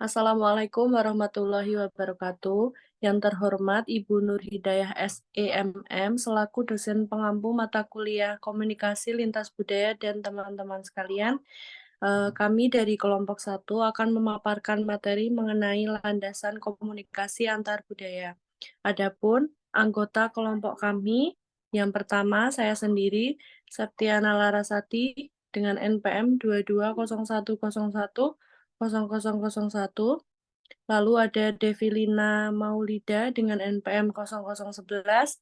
Assalamualaikum warahmatullahi wabarakatuh. Yang terhormat Ibu Nur Hidayah SEMM selaku dosen pengampu mata kuliah Komunikasi Lintas Budaya dan teman-teman sekalian. Kami dari kelompok satu akan memaparkan materi mengenai landasan komunikasi antar budaya. Adapun anggota kelompok kami, yang pertama saya sendiri, Septiana Larasati dengan NPM 2201010001. Lalu ada Devilina Maulida dengan NPM 0011,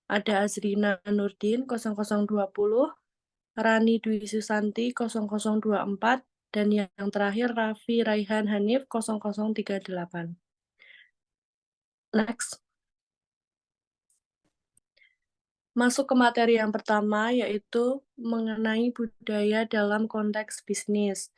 ada Azrina Nurdin 0020, Rani Dwi Susanti 0024, dan yang terakhir Raffi Raihan Hanif 0038. Next. Masuk ke materi yang pertama, yaitu mengenai budaya dalam konteks bisnis.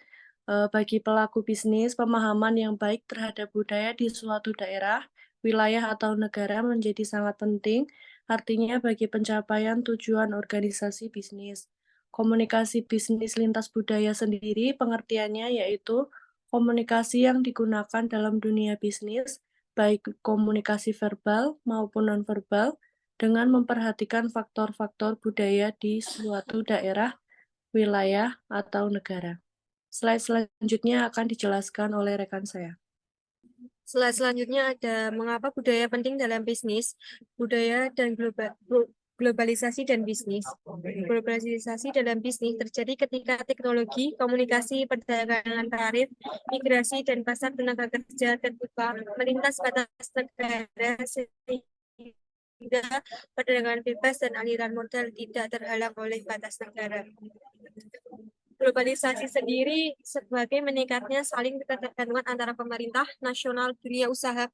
Bagi pelaku bisnis, pemahaman yang baik terhadap budaya di suatu daerah, wilayah, atau negara menjadi sangat penting, artinya bagi pencapaian tujuan organisasi bisnis. Komunikasi bisnis lintas budaya sendiri pengertiannya yaitu komunikasi yang digunakan dalam dunia bisnis, baik komunikasi verbal maupun nonverbal, dengan memperhatikan faktor-faktor budaya di suatu daerah, wilayah, atau negara. Slide selanjutnya akan dijelaskan oleh rekan saya. Slide selanjutnya ada mengapa budaya penting dalam bisnis, budaya dan globalisasi dan bisnis. Globalisasi dalam bisnis terjadi ketika teknologi, komunikasi, perdagangan tarif, migrasi, dan pasar tenaga kerja terbuka melintas batas negara sehingga perdagangan bebas dan aliran modal tidak terhalang oleh batas negara. Globalisasi sendiri sebagai meningkatnya saling ketergantungan antara pemerintah nasional, dunia usaha,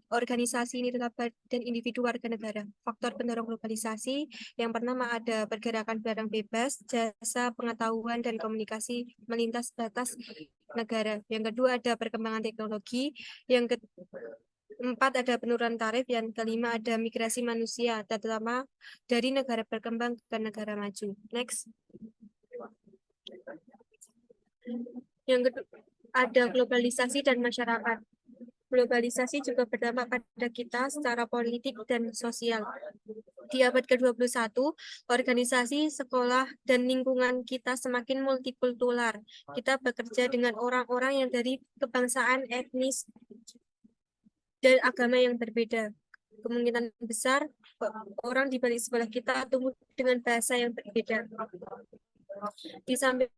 organisasi nirlaba, dan individu warga negara. Faktor pendorong globalisasi yang pertama ada pergerakan barang bebas, jasa, pengetahuan, dan komunikasi melintas batas negara. Yang kedua ada perkembangan teknologi. Yang keempat ada penurunan tarif. Yang kelima ada migrasi manusia, terutama dari negara berkembang ke negara maju. Next. Yang kedua, ada globalisasi dan masyarakat. Globalisasi juga berdampak pada kita secara politik dan sosial. Di abad ke-21, organisasi, sekolah, dan lingkungan kita semakin multikultural. Kita bekerja dengan orang-orang yang dari kebangsaan, etnis, dan agama yang berbeda. Kemungkinan besar orang di balik sebelah kita tumbuh dengan bahasa yang berbeda. Di samping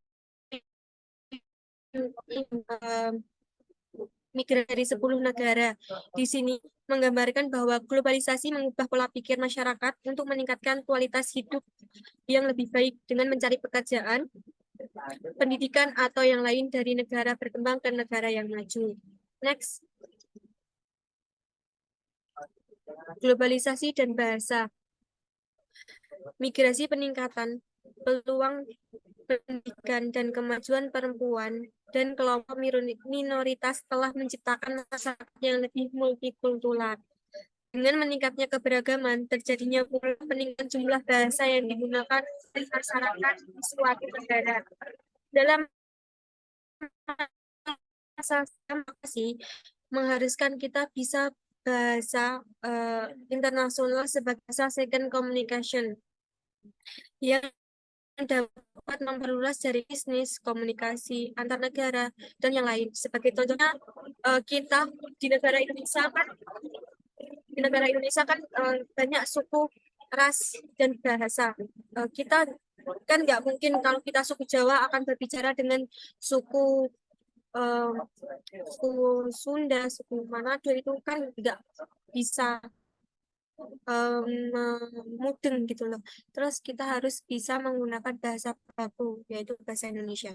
migrasi dari 10 negara. Di sini menggambarkan bahwa globalisasi mengubah pola pikir masyarakat untuk meningkatkan kualitas hidup yang lebih baik dengan mencari pekerjaan, pendidikan, atau yang lain dari negara berkembang ke negara yang maju. Next. Globalisasi dan bahasa. Migrasi peningkatan peluang pendidikan dan kemajuan perempuan dan kelompok minoritas telah menciptakan masyarakat yang lebih multikultural. Dengan meningkatnya keberagaman, terjadinya pula peningkatan jumlah bahasa yang digunakan oleh masyarakat di suatu negara. Dalam masa masih mengharuskan kita bisa bahasa internasional sebagai bahasa second communication yang dapat memperluas dari bisnis, komunikasi antar negara, dan yang lain. Sebagai contohnya, kita di negara Indonesia kan banyak suku, ras, dan bahasa. Kita kan nggak mungkin kalau kita suku Jawa akan berbicara dengan suku suku Sunda, suku Manado, itu kan nggak bisa mudeng gitu loh. Terus kita harus bisa menggunakan bahasa baku, yaitu bahasa Indonesia.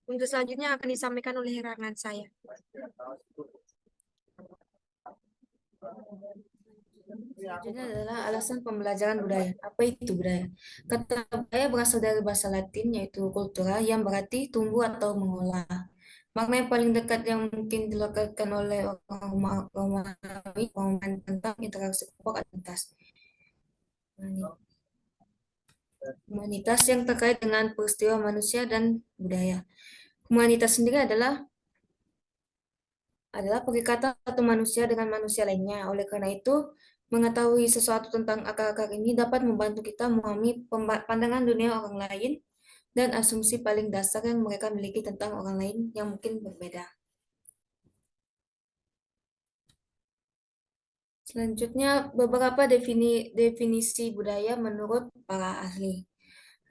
Untuk selanjutnya akan disampaikan oleh rekan saya. Selanjutnya adalah alasan pembelajaran budaya. Apa itu budaya? Kata budaya berasal dari bahasa Latin yaitu cultura yang berarti tumbuh atau mengolah. Makna yang paling dekat yang mungkin dilokatkan oleh orang Romawi pemahaman tentang interaksi kelompok atas humanitas yang terkait dengan peristiwa manusia dan budaya. Humanitas sendiri adalah adalah perikatan satu manusia dengan manusia lainnya. Oleh karena itu, mengetahui sesuatu tentang akar-akar ini dapat membantu kita memahami pandangan dunia orang lain dan asumsi paling dasar yang mereka miliki tentang orang lain yang mungkin berbeda. Selanjutnya, beberapa definisi budaya menurut para ahli.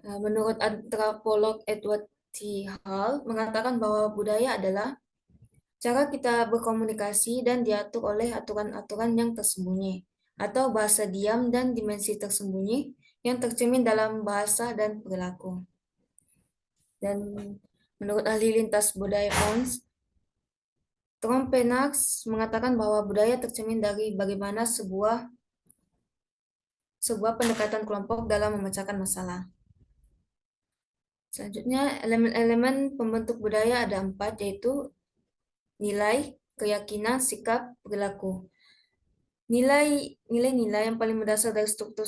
Menurut antropolog Edward T. Hall mengatakan bahwa budaya adalah cara kita berkomunikasi dan diatur oleh aturan-aturan yang tersembunyi, atau bahasa diam dan dimensi tersembunyi yang tercermin dalam bahasa dan perilaku. Dan menurut ahli lintas budaya Ons, Tom Pennock mengatakan bahwa budaya tercermin dari bagaimana sebuah pendekatan kelompok dalam memecahkan masalah. Selanjutnya, elemen-elemen pembentuk budaya ada 4, yaitu nilai, keyakinan, sikap, perilaku. Nilai-nilai yang paling mendasar dari struktur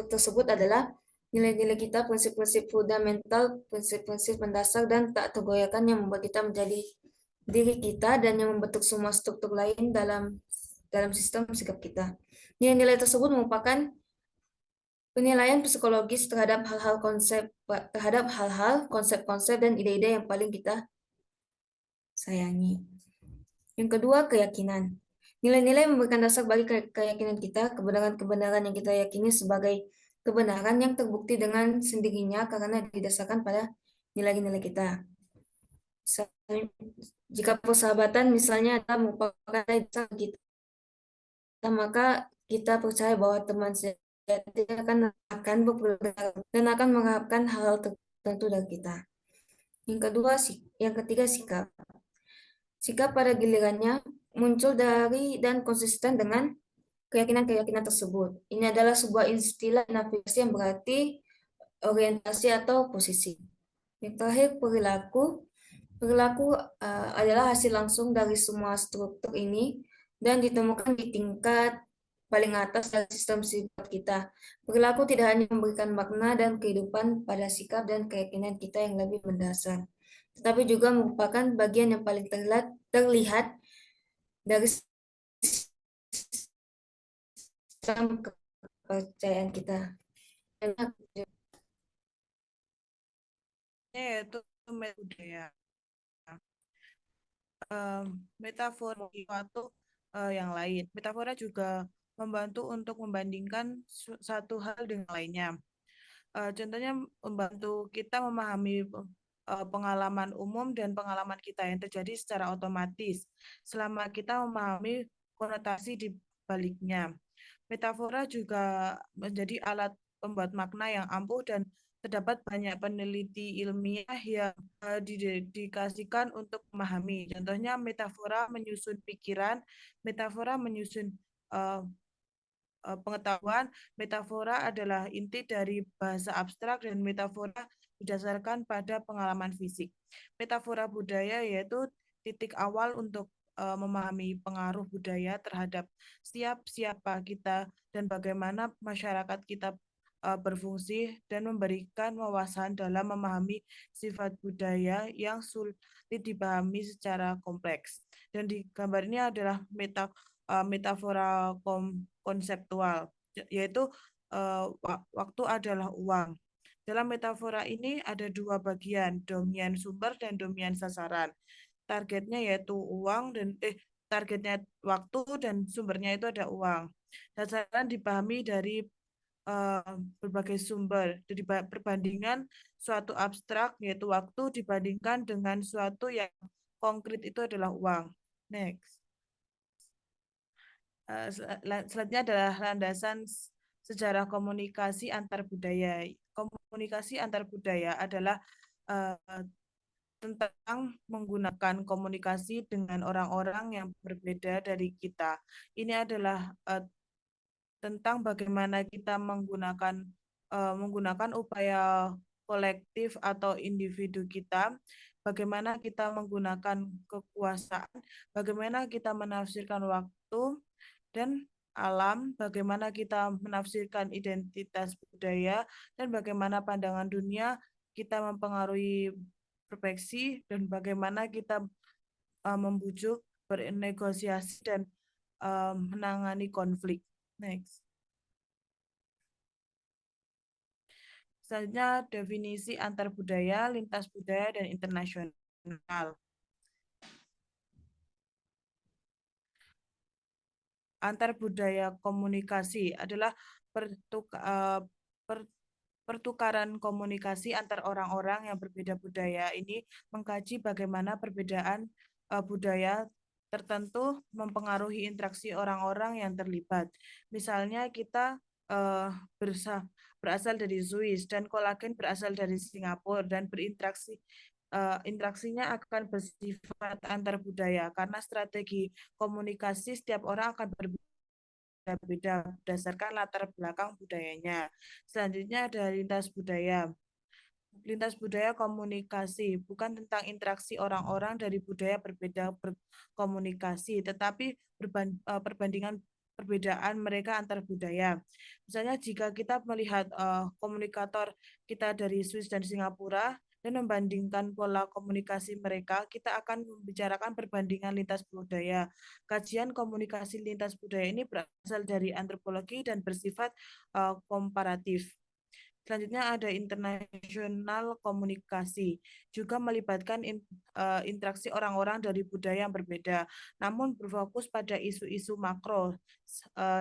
tersebut adalah nilai-nilai kita, prinsip-prinsip fundamental, prinsip-prinsip mendasar dan tak tergoyahkan yang membuat kita menjadi diri kita dan yang membentuk semua struktur lain dalam sistem sikap kita. Nilai-nilai tersebut merupakan penilaian psikologis terhadap hal-hal, konsep-konsep dan ide-ide yang paling kita sayangi. Yang kedua, keyakinan. Nilai-nilai memberikan dasar bagi keyakinan kita, kebenaran-kebenaran yang kita yakini sebagai kebenaran yang terbukti dengan sendirinya karena didasarkan pada nilai-nilai kita. Jika persahabatan misalnya adalah merupakan dasar kita, maka kita percaya bahwa teman sejati akan berpegang dan akan mengharapkan hal tertentu dari kita. Yang ketiga, sikap. Sikap pada gilirannya muncul dari dan konsisten dengan keyakinan-keyakinan tersebut. Ini adalah sebuah istilah navigasi yang berarti orientasi atau posisi. Yang terakhir, perilaku. Perilaku adalah hasil langsung dari semua struktur ini dan ditemukan di tingkat paling atas dari sistem sifat kita. Perilaku tidak hanya memberikan makna dan kehidupan pada sikap dan keyakinan kita yang lebih mendasar, tetapi juga merupakan bagian yang paling terlihat dari sistem kepercayaan kita. Yaitu budaya. Metafora suatu yang lain. Metafora juga membantu untuk membandingkan satu hal dengan lainnya. Contohnya membantu kita memahami pengalaman umum dan pengalaman kita yang terjadi secara otomatis selama kita memahami konotasi di baliknya. Metafora juga menjadi alat pembuat makna yang ampuh dan terdapat banyak peneliti ilmiah yang didedikasikan untuk memahami. Contohnya metafora menyusun pikiran, metafora menyusun pengetahuan, metafora adalah inti dari bahasa abstrak dan metafora didasarkan pada pengalaman fisik. Metafora budaya yaitu titik awal untuk memahami pengaruh budaya terhadap siapa kita dan bagaimana masyarakat kita berfungsi dan memberikan wawasan dalam memahami sifat budaya yang sulit dipahami secara kompleks. Dan di gambar ini adalah metafora konseptual, yaitu waktu adalah uang. Dalam metafora ini ada dua bagian, domian sumber dan domian sasaran. Targetnya yaitu uang dan targetnya waktu dan sumbernya itu ada uang. Sasaran dipahami dari berbagai sumber. Jadi perbandingan suatu abstrak yaitu waktu dibandingkan dengan suatu yang konkret itu adalah uang. Next. Selanjutnya adalah landasan sejarah komunikasi antar budaya. Komunikasi antar budaya adalah tentang menggunakan komunikasi dengan orang-orang yang berbeda dari kita. Ini adalah tentang bagaimana kita menggunakan upaya kolektif atau individu kita, bagaimana kita menggunakan kekuasaan, bagaimana kita menafsirkan waktu dan alam, bagaimana kita menafsirkan identitas budaya, dan bagaimana pandangan dunia kita mempengaruhi introspeksi, dan bagaimana kita membujuk, bernegosiasi, dan menangani konflik. Next. Selanjutnya definisi antar budaya, lintas budaya, dan internasional. Antar budaya komunikasi adalah pertukaran komunikasi antar orang-orang yang berbeda budaya. Ini mengkaji bagaimana perbedaan budaya tertentu mempengaruhi interaksi orang-orang yang terlibat. Misalnya kita berasal dari Swiss dan kolagen berasal dari Singapura dan interaksinya akan bersifat antar budaya karena strategi komunikasi setiap orang akan berbeda berdasarkan latar belakang budayanya. Selanjutnya ada lintas budaya. Lintas budaya komunikasi bukan tentang interaksi orang-orang dari budaya berbeda berkomunikasi, tetapi perbandingan perbedaan mereka antar budaya. Misalnya jika kita melihat komunikator kita dari Swiss dan Singapura dan membandingkan pola komunikasi mereka, kita akan membicarakan perbandingan lintas budaya. Kajian komunikasi lintas budaya ini berasal dari antropologi dan bersifat komparatif. Selanjutnya ada internasional komunikasi, juga melibatkan interaksi orang-orang dari budaya yang berbeda, namun berfokus pada isu-isu makro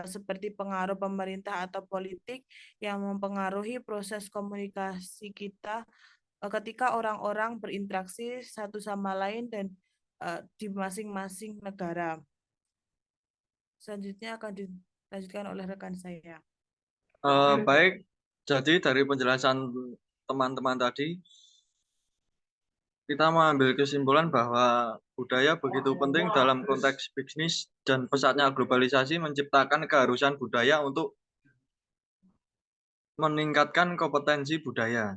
seperti pengaruh pemerintah atau politik yang mempengaruhi proses komunikasi kita ketika orang-orang berinteraksi satu sama lain dan di masing-masing negara. Selanjutnya akan dilanjutkan oleh rekan saya. Baik. Jadi dari penjelasan teman-teman tadi, kita mengambil kesimpulan bahwa budaya begitu penting dalam konteks bisnis dan pesatnya globalisasi menciptakan keharusan budaya untuk meningkatkan kompetensi budaya.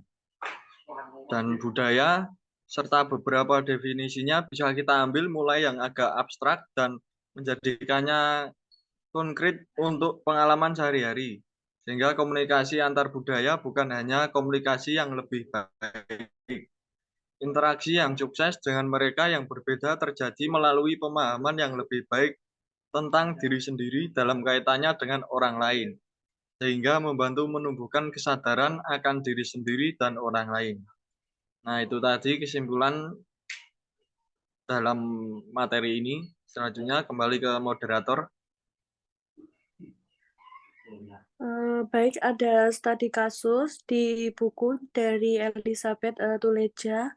Dan budaya serta beberapa definisinya bisa kita ambil mulai yang agak abstrak dan menjadikannya konkret untuk pengalaman sehari-hari. Sehingga komunikasi antar budaya bukan hanya komunikasi yang lebih baik. Interaksi yang sukses dengan mereka yang berbeda terjadi melalui pemahaman yang lebih baik tentang diri sendiri dalam kaitannya dengan orang lain. Sehingga membantu menumbuhkan kesadaran akan diri sendiri dan orang lain. Nah, itu tadi kesimpulan dalam materi ini. Selanjutnya kembali ke moderator. Baik, ada studi kasus di buku dari Elizabeth Tuleja,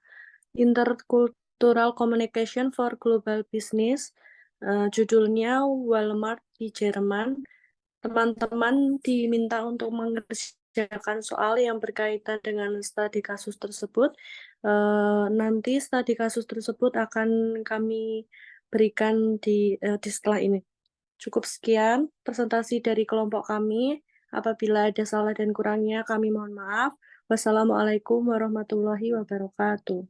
Intercultural Communication for Global Business. Judulnya Walmart di Jerman. Teman-teman diminta untuk mengerjakan soal yang berkaitan dengan studi kasus tersebut. Nanti studi kasus tersebut akan kami berikan di setelah ini. Cukup sekian presentasi dari kelompok kami. Apabila ada salah dan kurangnya, kami mohon maaf. Wassalamualaikum warahmatullahi wabarakatuh.